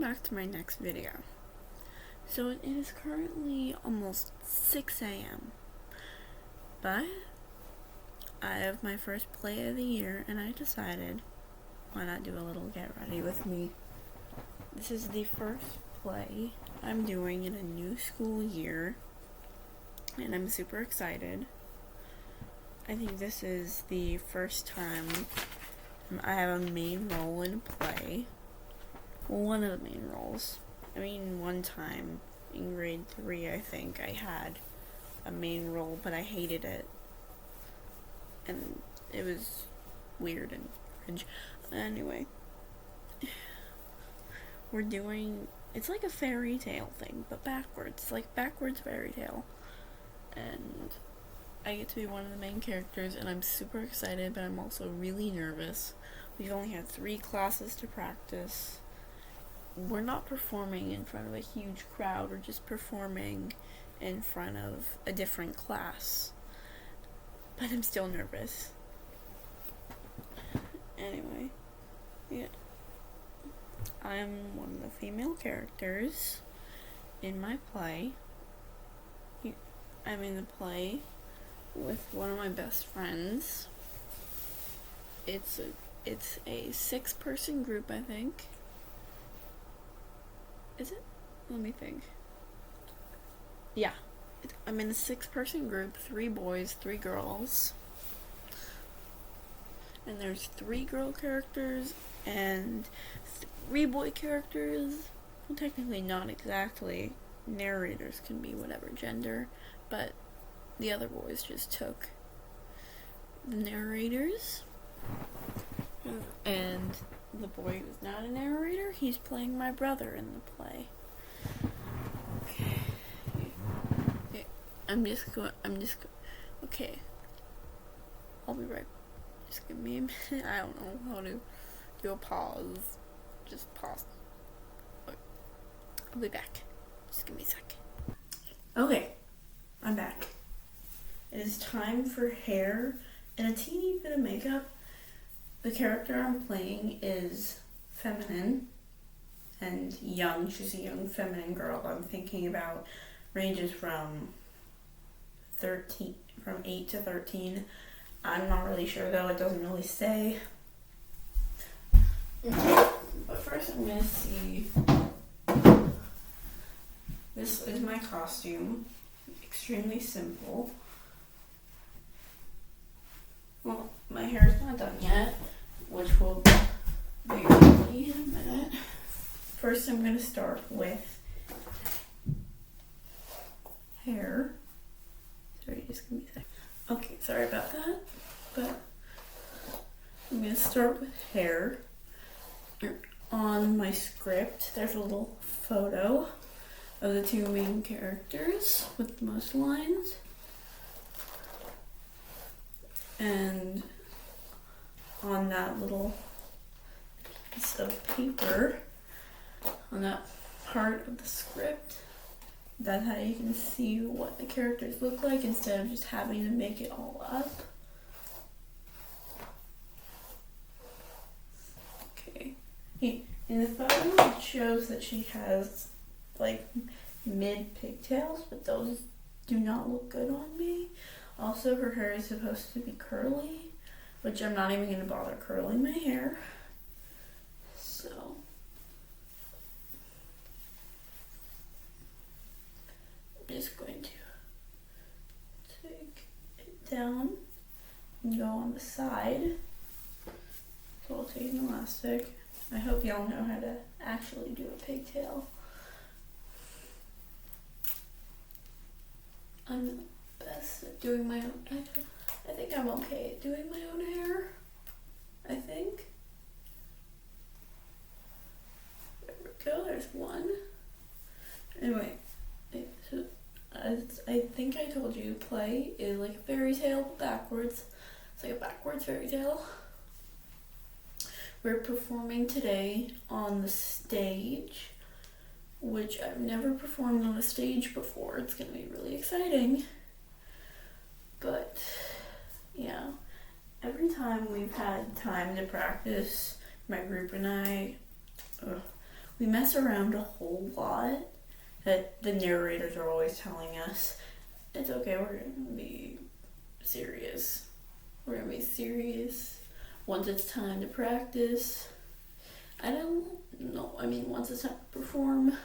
Back to my next video. So it is currently almost 6 a.m. But I have my first play of the year and I decided why not do a little get ready with me. This is the first play I'm doing in a new school year and I'm super excited. I think this is the first time I have a main role in a play. Well, one of the main roles. One time in grade 3, I think, I had a main role, but I hated it. And it was weird and cringe. Anyway. It's like a fairy tale thing, but backwards. Like backwards fairy tale. And I get to be one of the main characters, and I'm super excited, but I'm also really nervous. We've only had 3 classes to practice. We're not performing in front of a huge crowd, we're just performing in front of a different class. But I'm still nervous. Anyway, yeah. I'm one of the female characters in my play. I'm in the play with one of my best friends. It's a 6-person group, I think. Is it? Let me think. Yeah. I'm in a 6-person group, 3 boys, 3 girls. And there's 3 girl characters and 3 boy characters. Well, technically not exactly. Narrators can be whatever gender, but the other boys just took the narrators. And the boy who's not a narrator, he's playing my brother in the play. Okay. Okay. I'll be right. Just give me a minute. I don't know how to do a pause. Just pause. Okay. I'll be back. Just give me a second. Okay. I'm back. It is time for hair and a teeny bit of makeup. The character I'm playing is feminine and young. She's a young feminine girl I'm thinking about. Ranges from 8 to 13. I'm not really sure though, it doesn't really say. But first I'm gonna see. This is my costume. Extremely simple. Well, my hair's not done yet, which will be ready in a minute. First, I'm going to start with hair. Sorry, just give me a second. Okay, sorry about that, but I'm going to start with hair. On my script, there's a little photo of the 2 main characters with the most lines. And on that little piece of paper, on that part of the script, that's how you can see what the characters look like instead of just having to make it all up. Okay. In the photo, it shows that she has like mid pigtails, but those do not look good on me. Also, her hair is supposed to be curly, which I'm not even going to bother curling my hair. So, I'm just going to take it down and go on the side. So I'll take an elastic. I hope y'all know how to actually do a pigtail. I'm the best at doing my own. I think I'm okay at doing my own hair. I think. There we go. There's one. Anyway, so I think I told you play is like a fairy tale backwards. It's like a backwards fairy tale. We're performing today on the stage, which I've never performed on a stage before. It's gonna be really exciting. But yeah, every time we've had time to practice, my group and I, we mess around a whole lot. That the narrators are always telling us, it's okay, we're gonna be serious. We're gonna be serious once it's time to practice. I don't know, once it's time to perform,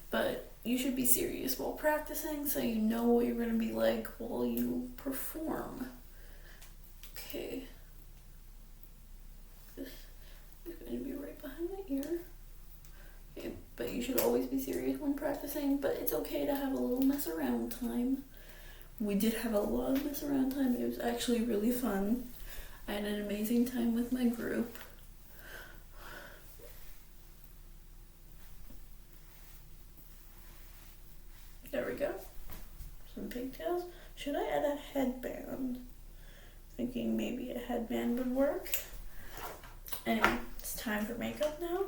but you should be serious while practicing so you know what you're gonna be like while you perform. Okay. This is going to be right behind my ear. Okay, but you should always be serious when practicing, but it's okay to have a little mess around time. We did have a lot of mess around time. It was actually really fun. I had an amazing time with my group. There we go. Some pigtails. Should I add a headband? Thinking maybe a headband would work. Anyway, it's time for makeup now.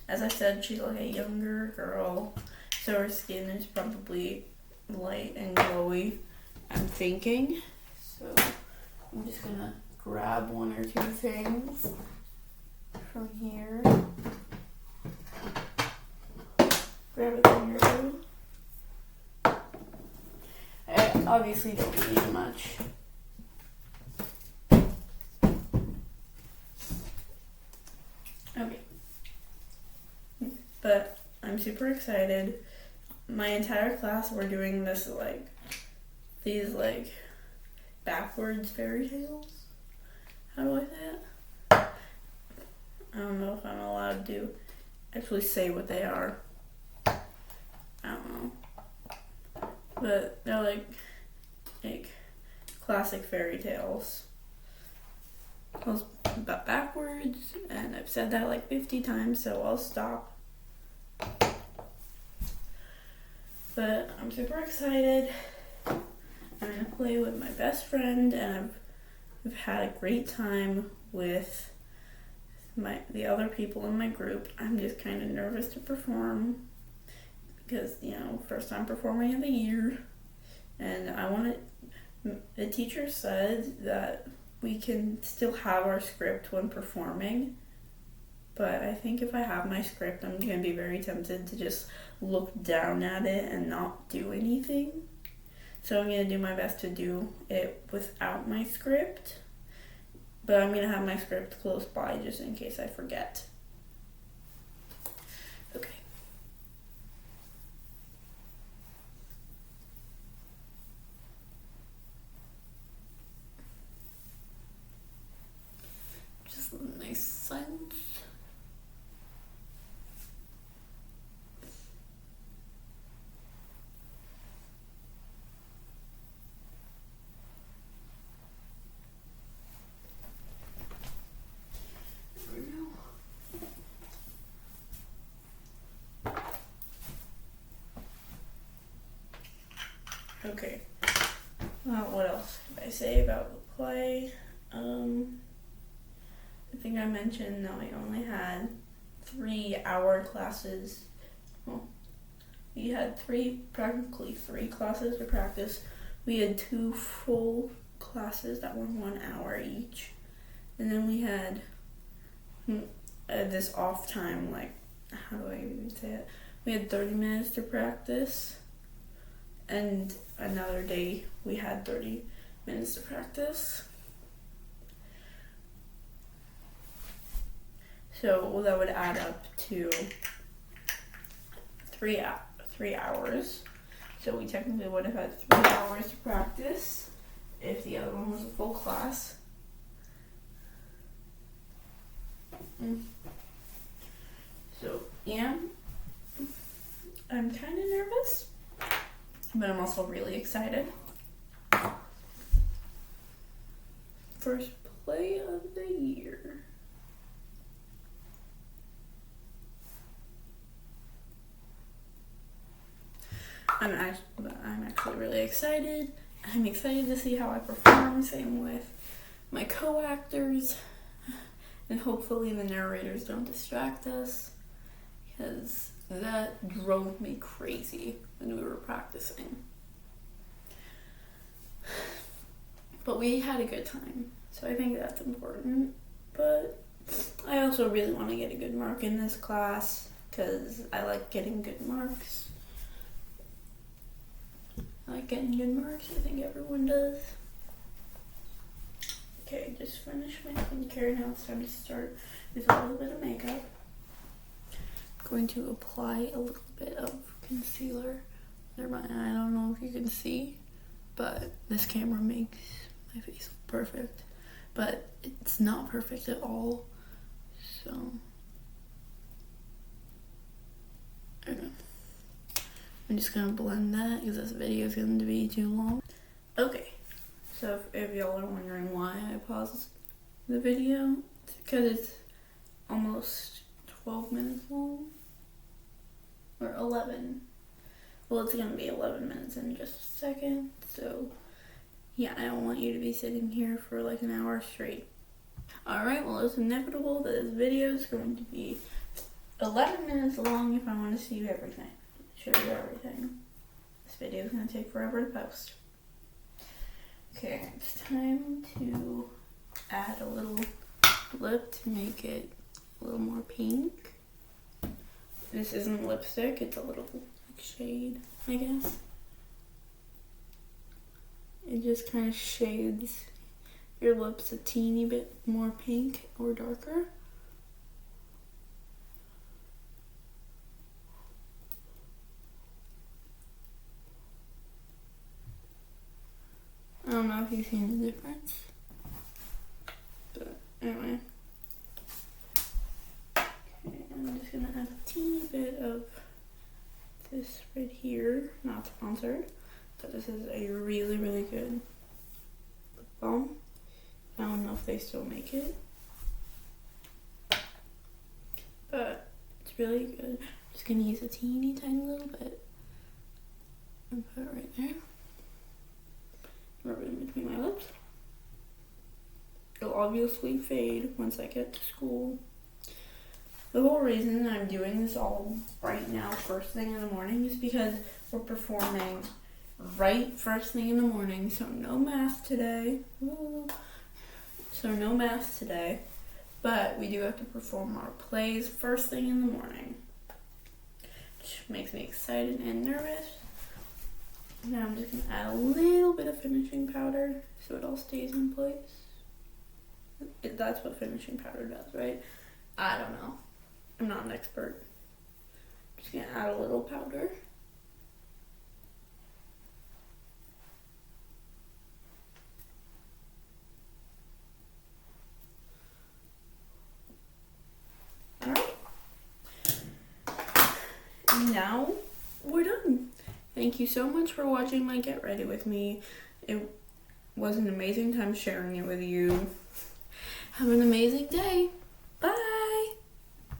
As I said, she's like a younger girl, so her skin is probably light and glowy, I'm thinking. So I'm just gonna grab one or two things from here. Grab a thing or two. I obviously don't need much. Okay. But I'm super excited. My entire class, we're doing this these backwards fairy tales. How do I say it? I don't know if I'm allowed to actually say what they are. I don't know. But they're like classic fairy tales. About backwards, and I've said that like 50 times, so I'll stop. But I'm super excited. I'm gonna play with my best friend, and I've had a great time with the other people in my group. I'm just kind of nervous to perform because, first time performing of the year, and the teacher said that we can still have our script when performing, but I think if I have my script, I'm going to be very tempted to just look down at it and not do anything. So I'm going to do my best to do it without my script, but I'm going to have my script close by just in case I forget. Okay. Just a nice silence. There we go. Okay. What else can I say about the play? I think I mentioned that we only had 3-hour classes. Well, we had practically three classes to practice. We had 2 full classes that were 1 hour each. And then we had this off time, how do I even say it? We had 30 minutes to practice. And another day we had 30 minutes to practice. So that would add up to 3 hours. So we technically would have had 3 hours to practice if the other one was a full class. So yeah, I'm kind of nervous, but I'm also really excited. First play of the year. I'm actually really excited. I'm excited to see how I perform, same with my co-actors, and hopefully the narrators don't distract us, because that drove me crazy when we were practicing. But we had a good time, so I think that's important. But I also really want to get a good mark in this class, because I like getting good marks. I like getting good marks. I think everyone does. Okay, just finished my skincare. Now it's time to start with a little bit of makeup. I'm going to apply a little bit of concealer. Never mind, I don't know if you can see, but this camera makes my face look perfect. But it's not perfect at all, so okay. I'm just gonna blend that because this video is going to be too long. Okay, so if y'all are wondering why I paused the video, it's because it's almost 12 minutes long, or 11. Well, it's gonna be 11 minutes in just a second, so yeah, I don't want you to be sitting here for like an hour straight. Alright, well, it's inevitable that this video is going to be 11 minutes long if I want to see everything. Show you everything. This video is going to take forever to post. Okay, it's time to add a little lip to make it a little more pink. This isn't lipstick, it's a little shade, I guess. It just kind of shades your lips a teeny bit more pink or darker. I don't know if you've seen the difference, but anyway. Okay, I'm just gonna add a teeny bit of this right here, not sponsored. But this is a really, really good lip balm. I don't know if they still make it, but it's really good. I'm just gonna use a teeny tiny little bit and put it right there. Rub it in between my lips. It'll obviously fade once I get to school. The whole reason I'm doing this all right now, first thing in the morning, is because we're performing right first thing in the morning, so no math today. Woo. So no math today, but we do have to perform our plays first thing in the morning, which makes me excited and nervous. Now I'm just gonna add a little bit of finishing powder so it all stays in place. That's what finishing powder does, right? I don't know. I'm not an expert. Just gonna add a little powder. Now we're done. Thank you so much for watching my Get Ready With Me. It was an amazing time sharing it with you. Have an amazing day.